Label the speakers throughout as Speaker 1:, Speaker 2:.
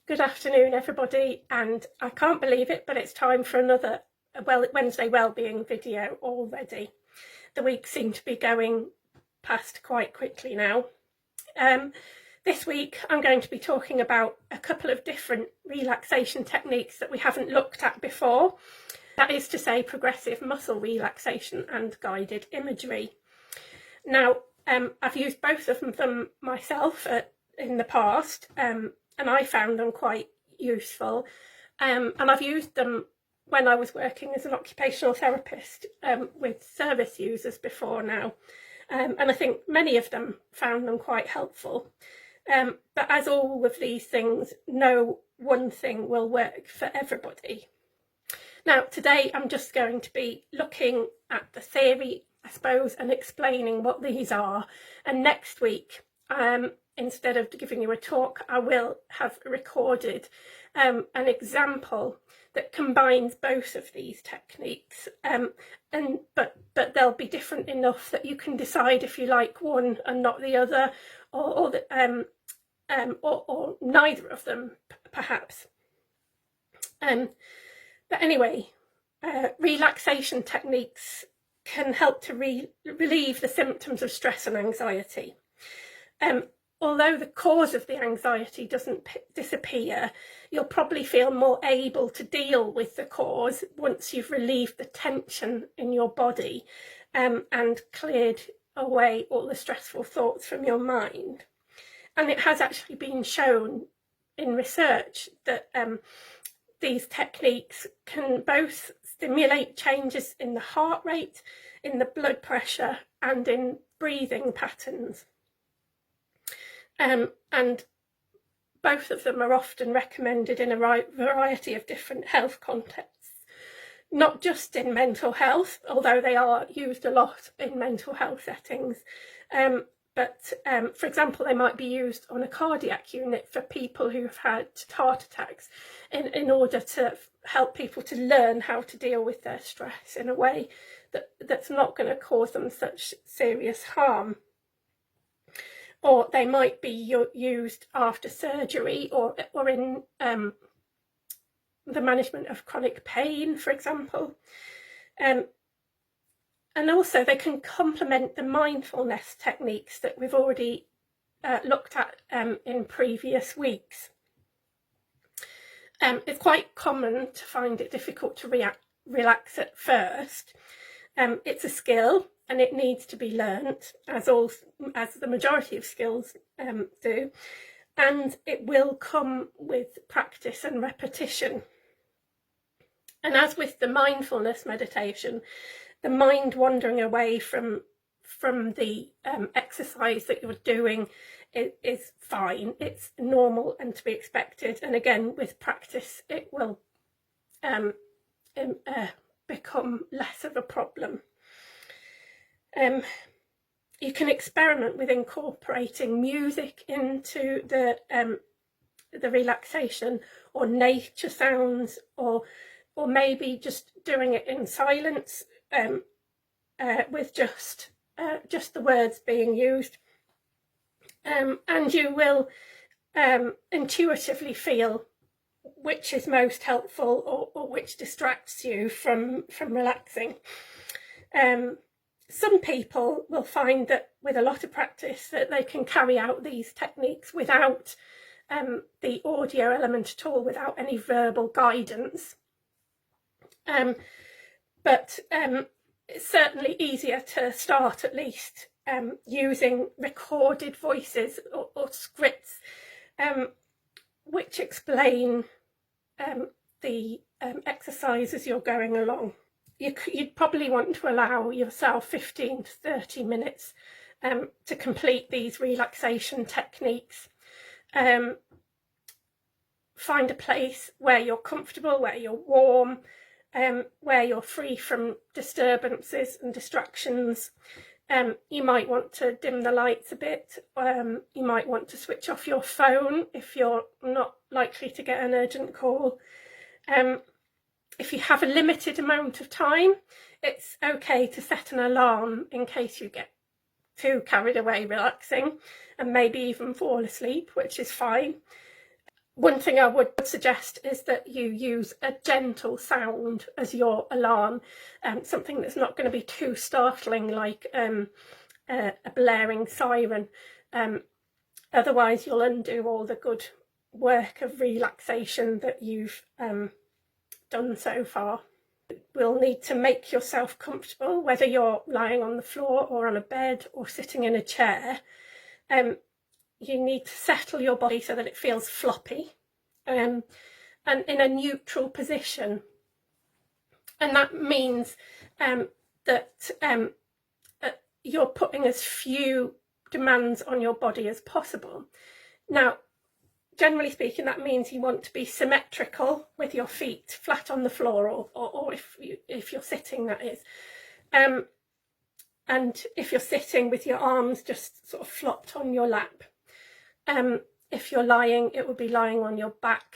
Speaker 1: Good afternoon, everybody, and I can't believe it, but it's time for another Wednesday Wellbeing video already. The weeks seem to be going past quite quickly now. This week I'm going to be talking about a couple of different relaxation techniques that we haven't looked at before. That is to say, progressive muscle relaxation and guided imagery. Now, I've used both of them myself in the past, and I found them quite useful, and I've used them when I was working as an occupational therapist with service users before now, and I think many of them found them quite helpful. But as all of these things, no one thing will work for everybody. Now, today I'm just going to be looking at the theory, I suppose, and explaining what these are, and next week, instead of giving you a talk, I will have recorded an example that combines both of these techniques, but they'll be different enough that you can decide if you like one and not the other, or neither of them, perhaps. But anyway, relaxation techniques can help to relieve the symptoms of stress and anxiety. Although the cause of the anxiety doesn't disappear, you'll probably feel more able to deal with the cause once you've relieved the tension in your body and cleared away all the stressful thoughts from your mind. And it has actually been shown in research that these techniques can both stimulate changes in the heart rate, in the blood pressure, and in breathing patterns. And both of them are often recommended in a variety of different health contexts, not just in mental health, although they are used a lot in mental health settings. But for example, they might be used on a cardiac unit for people who've had heart attacks in order to help people to learn how to deal with their stress in a way that's not going to cause them such serious harm. Or they might be used after surgery or in the management of chronic pain, for example. And also they can complement the mindfulness techniques that we've already looked at in previous weeks. It's quite common to find it difficult to relax at first. It's a skill and it needs to be learnt, as the majority of skills do, and it will come with practice and repetition. And as with the mindfulness meditation, the mind wandering away from the exercise that you're doing is fine. It's normal and to be expected. And again, with practice, it will become less of a problem. You can experiment with incorporating music into the relaxation, or nature sounds, or maybe just doing it in silence, with just the words being used, and you will intuitively feel which is most helpful or which distracts you from relaxing. Some people will find that with a lot of practice that they can carry out these techniques without the audio element at all, without any verbal guidance. But it's certainly easier to start, at least, using recorded voices or scripts which explain the exercise as you're going along. You'd probably want to allow yourself 15 to 30 minutes to complete these relaxation techniques. Find a place where you're comfortable, where you're warm, where you're free from disturbances and distractions. You might want to dim the lights a bit. You might want to switch off your phone if you're not likely to get an urgent call. If you have a limited amount of time, it's okay to set an alarm in case you get too carried away relaxing and maybe even fall asleep, which is fine. One thing I would suggest is that you use a gentle sound as your alarm, something that's not going to be too startling, like a blaring siren. Otherwise you'll undo all the good work of relaxation that you've done so far. We'll need to make yourself comfortable, whether you're lying on the floor or on a bed or sitting in a chair. You need to settle your body so that it feels floppy and in a neutral position. And that means that you're putting as few demands on your body as possible. Now, generally speaking, that means you want to be symmetrical with your feet flat on the floor, or if you're sitting, that is. And if you're sitting, with your arms just sort of flopped on your lap. If you're lying, it would be lying on your back,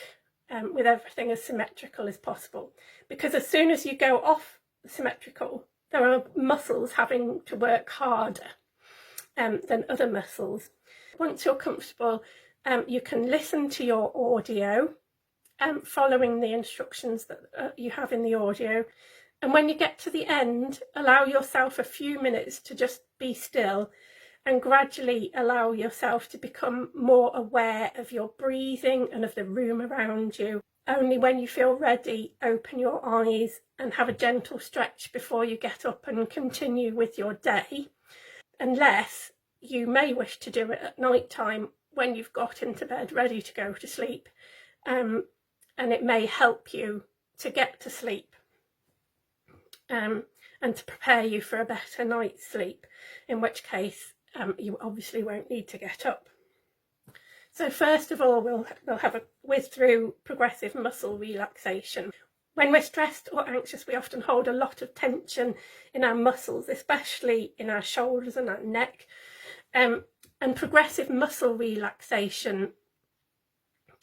Speaker 1: with everything as symmetrical as possible. Because as soon as you go off symmetrical, there are muscles having to work harder than other muscles. Once you're comfortable, you can listen to your audio, following the instructions that you have in the audio. And when you get to the end, allow yourself a few minutes to just be still, and gradually allow yourself to become more aware of your breathing and of the room around you. Only when you feel ready, open your eyes and have a gentle stretch before you get up and continue with your day, unless you may wish to do it at night time when you've got into bed ready to go to sleep, and it may help you to get to sleep and to prepare you for a better night's sleep, in which case you obviously won't need to get up. So first of all, we'll have a whiz through progressive muscle relaxation. When we're stressed or anxious, we often hold a lot of tension in our muscles, especially in our shoulders and our neck. And progressive muscle relaxation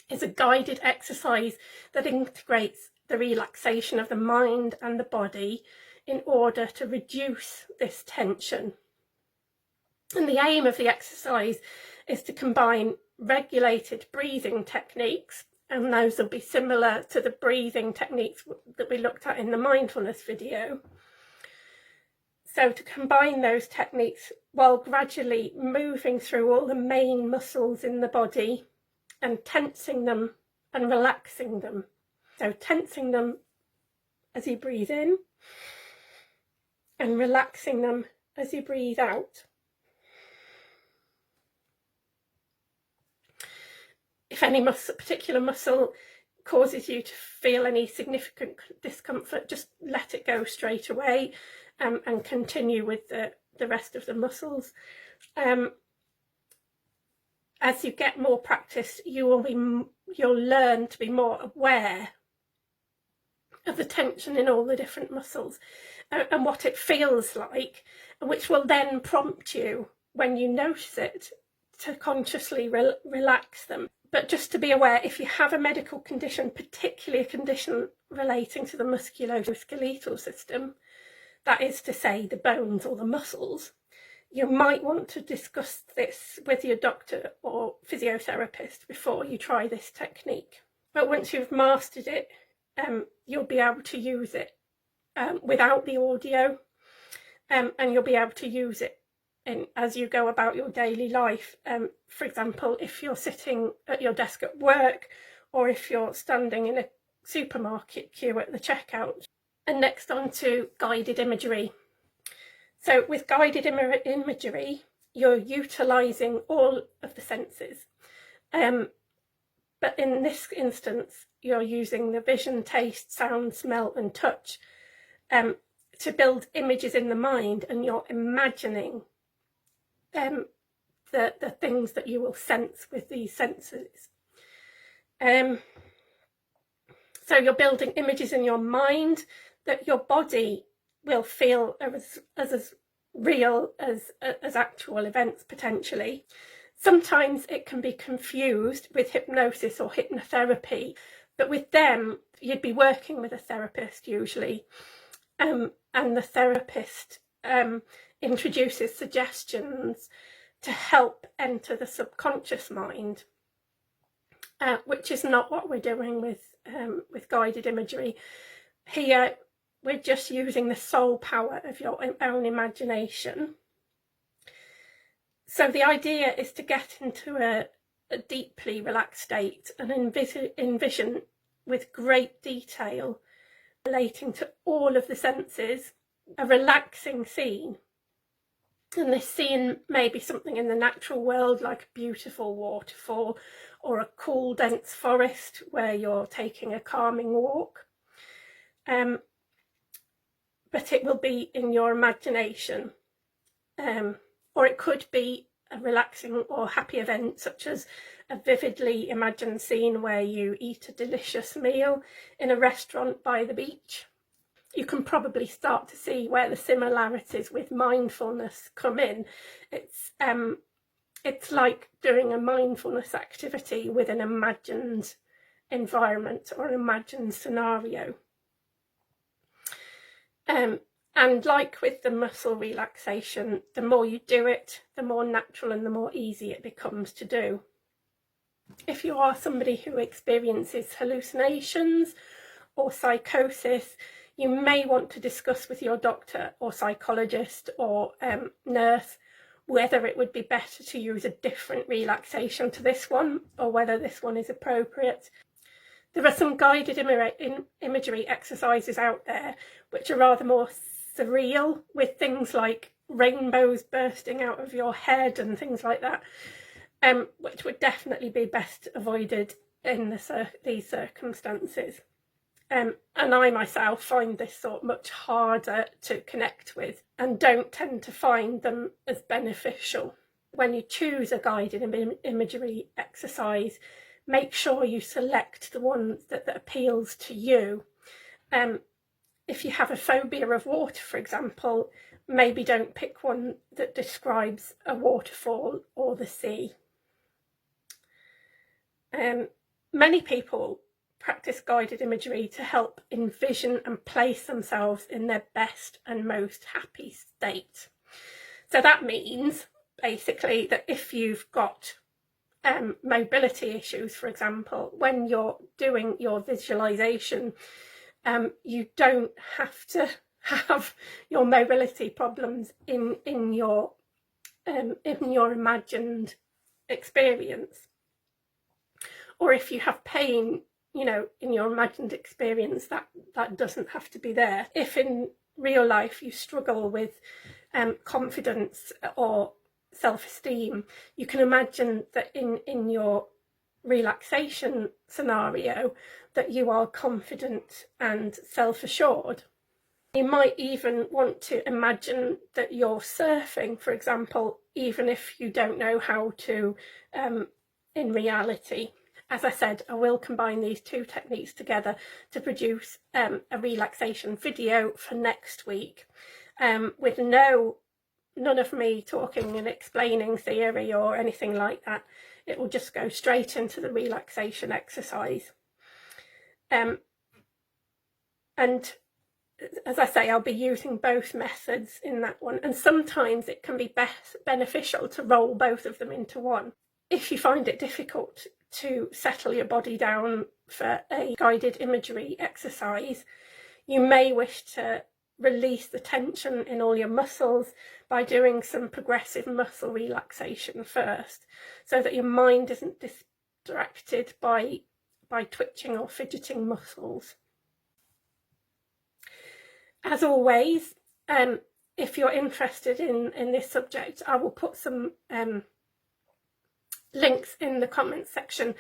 Speaker 1: is a guided exercise that integrates the relaxation of the mind and the body in order to reduce this tension. And the aim of the exercise is to combine regulated breathing techniques, and those will be similar to the breathing techniques that we looked at in the mindfulness video. So to combine those techniques while gradually moving through all the main muscles in the body and tensing them and relaxing them. So tensing them as you breathe in and relaxing them as you breathe out. If any particular muscle causes you to feel any significant discomfort, just let it go straight away, and continue with the rest of the muscles. As you get more practice, you'll learn to be more aware of the tension in all the different muscles and what it feels like, which will then prompt you, when you notice it, to consciously relax them. But just to be aware, if you have a medical condition, particularly a condition relating to the musculoskeletal system, that is to say the bones or the muscles, you might want to discuss this with your doctor or physiotherapist before you try this technique. But once you've mastered it, you'll be able to use it without the audio, and you'll be able to use it as you go about your daily life. For example, if you're sitting at your desk at work, or if you're standing in a supermarket queue at the checkout. And next on to guided imagery. So with guided imagery, you're utilising all of the senses. But in this instance, you're using the vision, taste, sound, smell and touch to build images in the mind, and you're imagining the things that you will sense with these senses. So you're building images in your mind that your body will feel as real as actual events, potentially. Sometimes it can be confused with hypnosis or hypnotherapy, but with them you'd be working with a therapist usually, and the therapist introduces suggestions to help enter the subconscious mind, which is not what we're doing with guided imagery. Here, we're just using the sole power of your own imagination. So the idea is to get into a deeply relaxed state and envision with great detail, relating to all of the senses, a relaxing scene. And this scene may be something in the natural world, like a beautiful waterfall or a cool, dense forest where you're taking a calming walk. But it will be in your imagination. Or it could be a relaxing or happy event, such as a vividly imagined scene where you eat a delicious meal in a restaurant by the beach. You can probably start to see where the similarities with mindfulness come in. It's like doing a mindfulness activity with an imagined environment or an imagined scenario. And like with the muscle relaxation, the more you do it, the more natural and the more easy it becomes to do. If you are somebody who experiences hallucinations or psychosis, you may want to discuss with your doctor or psychologist or nurse whether it would be better to use a different relaxation to this one, or whether this one is appropriate. There are some guided imagery exercises out there which are rather more surreal, with things like rainbows bursting out of your head and things like that, which would definitely be best avoided in these circumstances. And I myself find this sort much harder to connect with and don't tend to find them as beneficial. When you choose a guided imagery exercise, make sure you select the one that appeals to you. If you have a phobia of water, for example, maybe don't pick one that describes a waterfall or the sea. Many people practice guided imagery to help envision and place themselves in their best and most happy state. So that means basically that if you've got mobility issues, for example, when you're doing your visualization, you don't have to have your mobility problems in your imagined experience. Or if you have pain, you know, in your imagined experience, that doesn't have to be there. If in real life you struggle with confidence or self-esteem, you can imagine that in your relaxation scenario that you are confident and self-assured. You might even want to imagine that you're surfing, for example, even if you don't know how to in reality. As I said, I will combine these two techniques together to produce a relaxation video for next week, with none of me talking and explaining theory or anything like that. It will just go straight into the relaxation exercise. And as I say, I'll be using both methods in that one, and sometimes it can be beneficial to roll both of them into one. If you find it difficult to settle your body down for a guided imagery exercise, you may wish to release the tension in all your muscles by doing some progressive muscle relaxation first, so that your mind isn't distracted by twitching or fidgeting muscles. As always, if you're interested in this subject, I will put some links in the comments section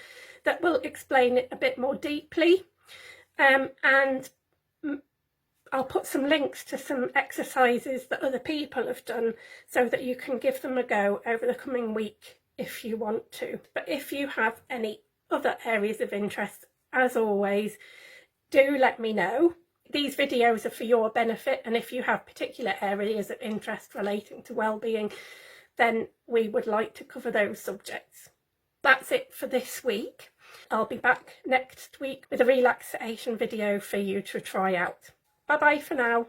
Speaker 1: that will explain it a bit more deeply, and I'll put some links to some exercises that other people have done so that you can give them a go over the coming week if you want to. But if you have any other areas of interest, as always, do let me know. These videos are for your benefit, and if you have particular areas of interest relating to well-being, then we would like to cover those subjects. That's it for this week. I'll be back next week with a relaxation video for you to try out. Bye bye for now.